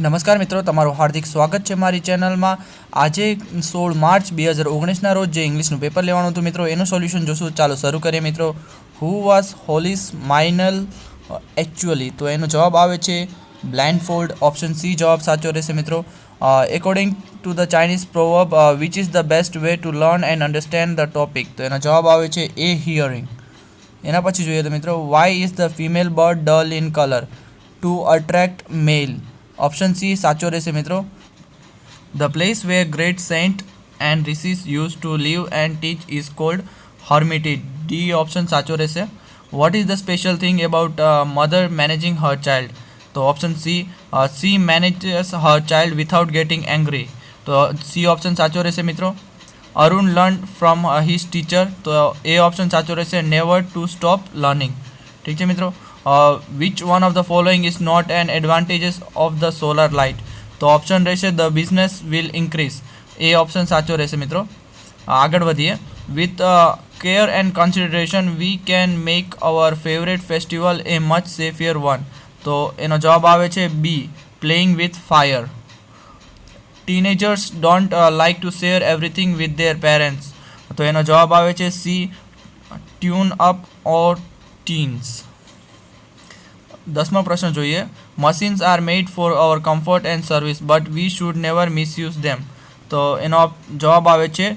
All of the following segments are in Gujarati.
નમસ્કાર મિત્રો, તમારું હાર્દિક સ્વાગત છે મારી ચેનલમાં. આજે 16 માર્ચ 2019ના રોજ જે ઇંગ્લિશનું પેપર લેવાનું હતું મિત્રો, એનું સોલ્યુશન જોશું. ચાલો શરૂ કરીએ મિત્રો. હુ વોઝ હોલિસ માઇનલ એકચ્યુઅલી? તો એનો જવાબ આવે છે બ્લાઇન્ડફોલ્ડ. ઓપ્શન સી જવાબ સાચો રહેશે મિત્રો. According to the Chinese proverb which is the best way to learn and understand the topic? તો એનો જવાબ આવે છે એ હિયરિંગ. એના પછી જોઈએ તો મિત્રો, why is the female bird dull in colour? To attract male. Option C સાચો રહેશે મિત્રો. The place where great saint and rishis used to live and teach is called hermitage. D option સાચો રહેશે. What is the special thing about mother managing her child? તો option C manages her child without getting angry. તો સી ઓપ્શન સાચો રહેશે મિત્રો. Arun learn from his teacher? તો એ ઓપ્શન સાચો રહેશે. Never to stop learning. ઠીક છે મિત્રો. Which one of the following is not an advantages of the solar light? તો ઓપ્શન રહેશે the business will increase. A option સાચો રહેશે મિત્રો. આગળ વધીએ. With care and consideration we can make our favourite festival a much safer one. તો એનો જવાબ આવે છે B playing with fire. Teenagers don't like to share everything with their parents? તો એનો જવાબ આવે છે C tune up or teens. 10મો પ્રશ્ન જોઈએ. Machines are made for our comfort and service but we should never misuse them. તો એનો જવાબ આવે છે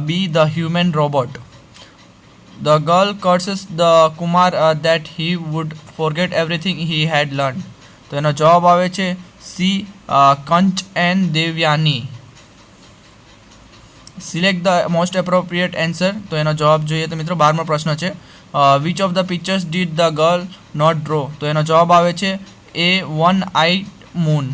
B the human robot. The girl curses the Kumar that he would forget everything he had learn. તો એનો જવાબ આવે છે C Kach and Devayani. Select the most appropriate answer. તો એનો જવાબ જોઈએ તો મિત્રો 12મો પ્રશ્ન છે. Which of the pictures did the girl not draw? તો એનો જવાબ આવે છે એ વન આઈડ મૂન.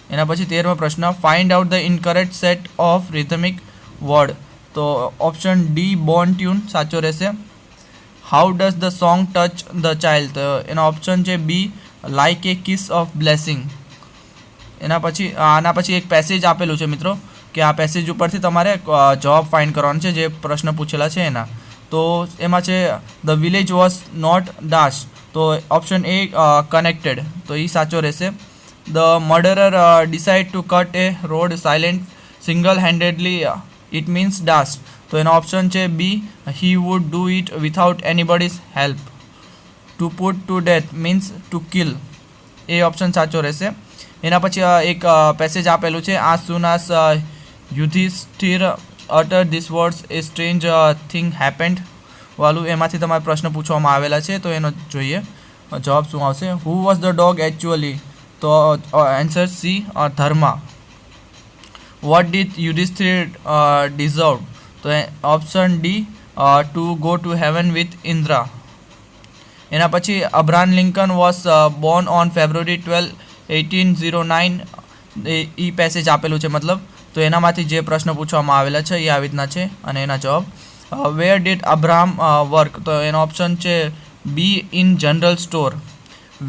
એના પછી 13મો પ્રશ્ન. Find out the incorrect set of rhythmic word? તો ઓપ્શન ડી બોર્ન ટ્યુન સાચો રહેશે. How does the song touch the child? તો એનો ઓપ્શન છે B like a kiss of blessing. આના પછી એક પેસેજ આપેલું છે મિત્રો, કે આ પેસેજ ઉપરથી તમારે જવાબ ફાઇન્ડ કરવાનો છે જે પ્રશ્ન પૂછેલા છે એના. તો એમાં છે the village was not dash. તો ઓપ્શન એ કનેક્ટેડ. તો એ સાચો રહેશે. The murderer decide to cut a road silent single handedly it means dash. તો એનો ઓપ્શન છે B he would do it without anybody's help. To put to death means to kill. A option સાચો રહેશે. એના પછી એક પેસેજ આપેલું છે. As soon as Yudhishthira utter these words a strange thing હેપેન્ડ વાળું એમાંથી તમારે પ્રશ્ન પૂછવામાં આવેલા છે. તો એનો જોઈએ જવાબ શું આવશે. Who was the dog actually? તો answer C Dharma. What did Yudhishthira deserve? તો option D to go to heaven with Indra. એના પછી Abraham Lincoln was born on February 12, 1809. એ પેસેજ આપેલું છે મતલબ. તો એનામાંથી જે પ્રશ્ન પૂછવામાં આવેલા છે એ આવી રીતના છે અને એના જવાબ. Where did Abraham work? તો એનો ઓપ્શન છે B in general store.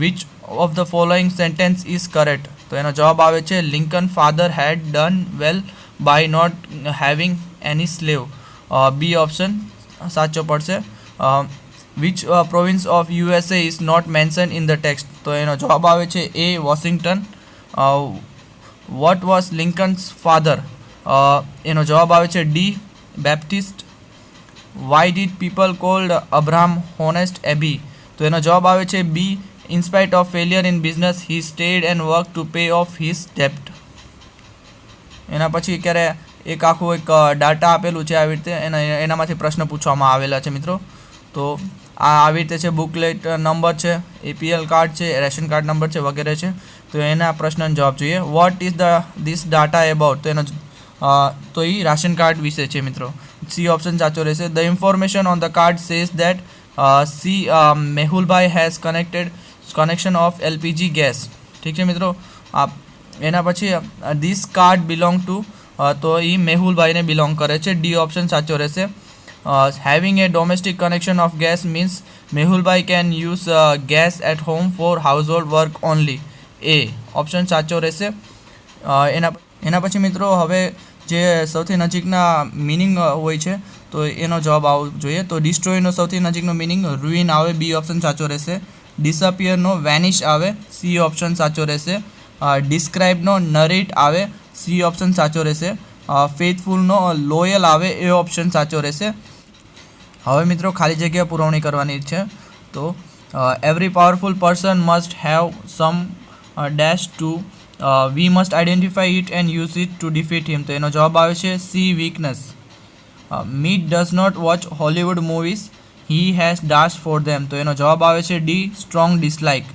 Which of the following sentence is correct? તો એનો જવાબ આવે છે Lincoln father had done well by not having any slave. B option સાચો પડશે. Which province of USA is not mention in the text? તો એનો જવાબ આવે છે A Washington. What was Lincoln's father? એનો જવાબ આવે છે D Baptist. Why did people called Abraham honest Abe? તો એનો જવાબ આવે છે B in spite of failure in business he stayed and work to pay off his ડેપ્ટ. એના પછી ક્યારે એક આખું એક ડાટા આપેલું છે આવી રીતે, એનામાંથી પ્રશ્ન પૂછવામાં આવેલા છે મિત્રો. તો આ આવી રીતે છે. બુકલેટ નંબર છે, APL કાર્ડ છે, રેશન કાર્ડ નંબર છે વગેરે છે. તો એના પ્રશ્નનો જવાબ જોઈએ. What is this data about? તો એનો તો એ રાશન કાર્ડ વિશે છે મિત્રો. સી ઓપ્શન સાચો રહેશે. The information on the card says that C Mehulbhai has connection of LPG gas. ઠીક છે મિત્રો. એના પછી ધીસ કાર્ડ બિલોંગ ટુ? તો એ મેહુલભાઈને બિલોંગ કરે છે. ડી ઓપ્શન સાચો રહેશે. Having a domestic connection of gas means Mehulbhai can use gas at home for household work only. A option સાચો રહેશે. એના પછી મિત્રો હવે જે સૌથી નજીકના મિનિંગ હોય છે તો એનો જવાબ આવવો જોઈએ. તો ડિસ્ટ્રોયનો સૌથી નજીકનો મિનિંગ રૂઇન આવે. બી ઓપ્શન સાચો રહેશે. ડિસઅપિયરનો વેનિશ આવે. સી ઓપ્શન સાચો રહેશે. ડિસ્ક્રાઇબનો નરેટ આવે, સી ઓપ્શન સાચો રહેશે. ફેથફુલનો લોયલ આવે, એ ઓપ્શન સાચો રહેશે. હવે મિત્રો ખાલી જગ્યા પૂરવણી કરવાની છે. તો every powerful person must have some dash too we must identify it and use it to defeat him. તો એનો જવાબ આવે છે C weakness. Meet does not watch Hollywood movies, he has dash for them. તો એનો જવાબ આવે છે D strong dislike.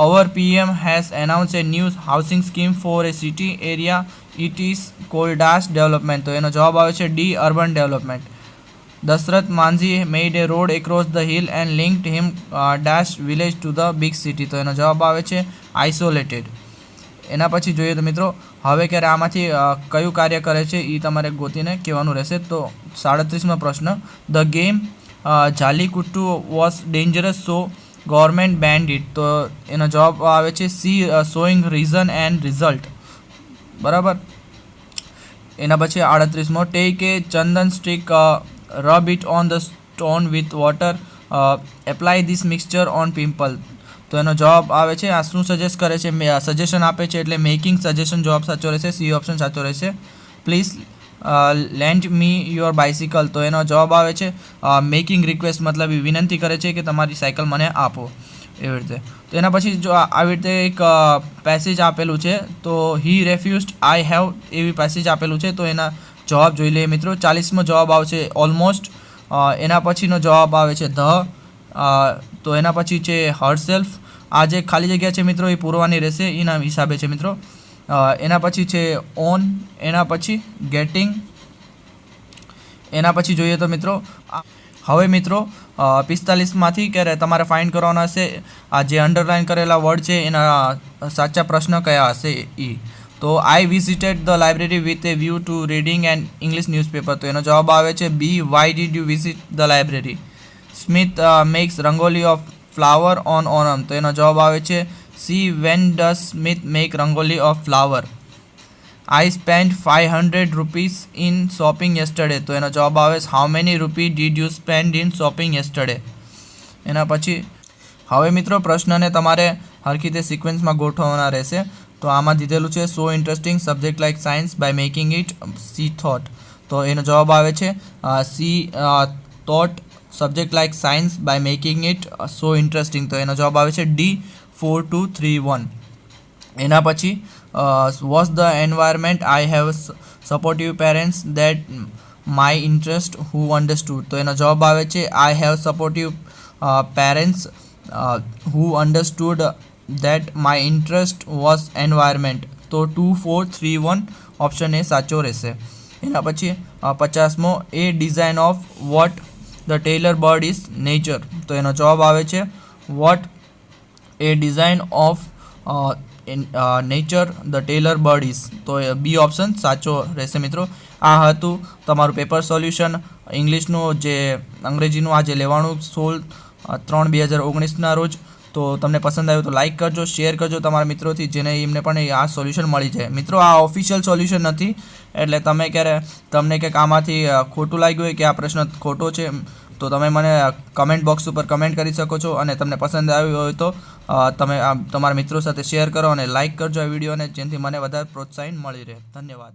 Our PM has announced a new housing scheme for a city area. It is called Dash Development. તો એનો જવાબ આવે છે D urban development. Dashrath Manjhi made a road across the hill and linked him dash village to the big city. તો એનો જવાબ આવે છે isolated. એના પછી જોઈએ તો મિત્રો હવે ક્યારે આમાંથી કયું કાર્ય કરે છે એ તમારે ગોતીને કહેવાનું રહેશે. તો 37મો પ્રશ્ન, the game Jallikattu was dangerous so government banned it. તો એનો જવાબ આવે છે C showing reason and result. બરાબર. એના પછી 38મો, take a chandan stick, rub it on the stone with water, apply this mixture on pimple. તો એનો જવાબ આવે છે, આ શું સજેસ્ટ કરે છે, સજેશન આપે છે એટલે મેકિંગ સજેશન જવાબ સાચો રહેશે, સી ઓપ્શન સાચો રહેશે. Please land me your bicycle. તો એનો જવાબ આવે છે મેકિંગ રિક્વેસ્ટ, મતલબ એ વિનંતી કરે છે કે તમારી સાયકલ મને આપો, એવી રીતે. તો એના પછી જો આવી રીતે એક પેસેજ આપેલું છે, તો હી રેફ્યુઝડ આઈ હેવ, એવી પેસેજ આપેલું છે. તો એના જવાબ જોઈ લઈએ મિત્રો. 40મો જવાબ આવશે ઓલમોસ્ટ. એના પછીનો જવાબ આવે છે ધ. તો એના પછી છે હરસેલ્ફ. આ જે ખાલી જગ્યા છે મિત્રો એ પૂરવાની રહેશે, એના હિસાબે છે મિત્રો. એના પછી છે ઓન, એના પછી ગેટિંગ. એના પછી જોઈએ તો મિત્રો હવે મિત્રો 45માંથી ક્યારે તમારે ફાઇન્ડ કરવાના હશે આ જે અંડરલાઇન કરેલા વર્ડ છે એના સાચા પ્રશ્ન કયા હશે એ. તો I visited the library with a view to reading and English newspaper. તો એનો જવાબ આવે છે B why did you visit the library. Smith makes rangoli of flower on Onam. તો એનો જવાબ આવે છે C when does Smith make rangoli of flower. I spend 500 rupees in shopping yesterday. તો એનો જવાબ આવે છે how many rupee did you spend in shopping yesterday. એના પછી હવે મિત્રો પ્રશ્નને તમારે હરખી રીતે સિક્વન્સમાં ગોઠવવાના રહેશે. તો આમાં દીધેલું છે so interesting subject like science by making it she taught. તો એનો જવાબ આવે છે she taught subject like science by making it so interesting. તો એનો જવાબ આવે છે ડી 4 2 3 1. એના પછી was the environment I have supportive parents that my interest who understood. તો એનો જવાબ આવે છે I have supportive parents who understood that my interest was environment. તો 2 4 3 1 ઓપ્શન એ સાચો રહેશે. એના પછી 50મો, a design of what the tailor bird is nature. તો એનો જવાબ આવે છે what a design of nature the tailor bird is. તો બી ઓપ્શન સાચો રહેશે મિત્રો. આ હતું તમારું પેપર સોલ્યુશન ઇંગ્લિશનું, જે અંગ્રેજીનું આજે લેવાનું 16/3/2019ના રોજ. તો તમને પસંદ આવ્યું તો લાઇક કરજો, શેર કરજો તમારા મિત્રોથી, જેને એમને પણ આ સોલ્યુશન મળી જાય. મિત્રો આ ઓફિશિયલ સોલ્યુશન નથી, એટલે તમે ક્યારે તમને કંઈક આમાંથી ખોટું લાગ્યું હોય કે આ પ્રશ્ન ખોટો છે તો તમે મને કમેન્ટ બોક્સ ઉપર કમેન્ટ કરી શકો છો. અને તમને પસંદ આવ્યું હોય તો તમે તમારા મિત્રો સાથે શેર કરો અને લાઇક કરજો આ વિડીયોને, જેનાથી મને વધારે પ્રોત્સાહન મળી રહે. ધન્યવાદ.